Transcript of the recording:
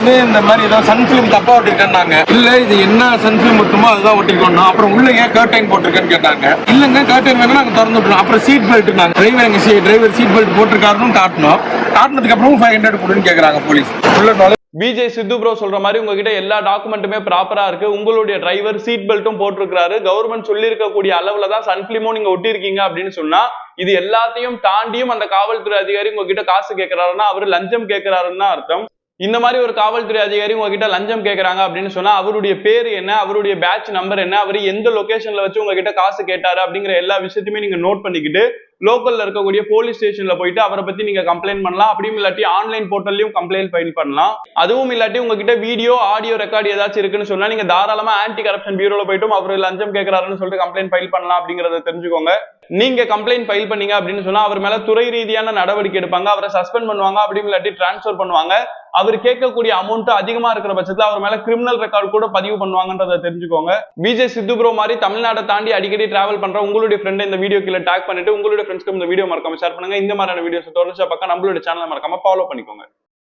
இந்த மாதிரி ஏதோ சன்ஃபிலிம் தப்பா ஒட்டிருக்காங்க. இல்ல இது என்ன சன்ஃபிலிம் ஒட்டுமோ அதுதான் ஒட்டிருக்கணும். அப்புறம் உள்ள ஏன் கர்டைன் போட்டிருக்கேன்னு கேட்டாங்க. இல்லங்க கர்டைன் வேணா நாங்க திறந்து விட்டுறோம். அப்புறம் seat belt driver seat belt போட்டிருக்காருன்னு காட்டணும். காட்டினதுக்கு அப்புறம் 500 கொடுன்னு கேக்குறாங்க போலீஸ். உள்ள விஜய் சித்து ப்ரோ சொல்ற மாதிரி உங்ககிட்ட எல்லா டாக்குமெண்ட்டுமே ப்ராப்பரா இருக்கு. உங்களுடைய டிரைவர் சீட் பெல்ட்டும் போட்டிருக்காரு. கவர்மெண்ட் சொல்லி இருக்கக்கூடிய அளவுல தான் சன்ஃபிலிமும் நீங்க ஒட்டிருக்கீங்க அப்படின்னு சொன்னா இது எல்லாத்தையும் தாண்டியும் அந்த காவல்துறை அதிகாரி உங்ககிட்ட காசு கேட்கிறாருன்னா அவரு லஞ்சம் கேட்கிறாருன்னு தான் அர்த்தம். இந்த மாதிரி ஒரு காவல்துறை அதிகாரி உங்ககிட்ட லஞ்சம் கேட்கறாங்க அப்படின்னு சொன்னா அவருடைய பேரு என்ன, அவருடைய பேட்ச் நம்பர் என்ன, அவர் எந்த லொகேஷன்ல வச்சு உங்ககிட்ட காசு கேட்டாரு அப்படிங்கிற எல்லா விஷயத்தையுமே நீங்க நோட் பண்ணிக்கிட்டு லோக்கல்ல இருக்கக்கூடிய போலீஸ் ஸ்டேஷன்ல போயிட்டு அவரை பத்தி நீங்க கம்ப்ளைண்ட் பண்ணலாம். அப்படியும் இல்லாட்டி ஆன்லைன் போர்ட்டல்லையும் கம்ப்ளைண்ட் ஃபைல் பண்ணலாம். அதுவும் இல்லாட்டி உங்ககிட்ட வீடியோ ஆடியோ ரெக்கார்டு ஏதாச்சும் இருக்குன்னு சொன்னா நீங்க தாராளமா ஆன்டி கரப்ஷன் பியூரோல போயிட்டும் அவர் லஞ்சம் கேட்கிறாருன்னு சொல்லிட்டு கம்ப்ளைண்ட் ஃபைல் பண்ணலாம் அப்படிங்கறத தெரிஞ்சுக்கோங்க. நீங்க கம்ப்ளைண்ட் ஃபைல் பண்ணீங்க அப்படின்னு சொன்னா அவர் மேல துறை ரீதியான நடவடிக்கை எடுப்பாங்க. அவரை சஸ்பெண்ட் பண்ணுவாங்க. அப்படியும் இல்லாட்டி டிரான்ஸ்பர் பண்ணுவாங்க. அவர் கேட்கக்கூடிய அமௌண்ட் அதிகமா இருக்கிற பட்சத்துல அவர் மேல கிரிமினல் ரெக்கார்டு கூட பதிவு பண்ணுவாங்கன்றத தெரிஞ்சுக்கோங்க. விஜய் சித்து ப்ரோ மாதிரி தமிழ்நாட்டை தாண்டி அடிக்கடி டிராவல் பண்ற உங்களுடைய ஃப்ரெண்ட் இந்த வீடியோ கீழே டாக் பண்ணிட்டு உங்களுடைய ஃப்ரெண்ட்ஸ்க்கு இந்த வீடியோ மறக்காம ஷேர் பண்ணுங்க. இந்த மாதிரியான வீடியோஸ் தொடர்ந்து பார்க்க நம்மளுடைய சேனலை மறக்காம ஃபாலோ பண்ணிக்கோங்க.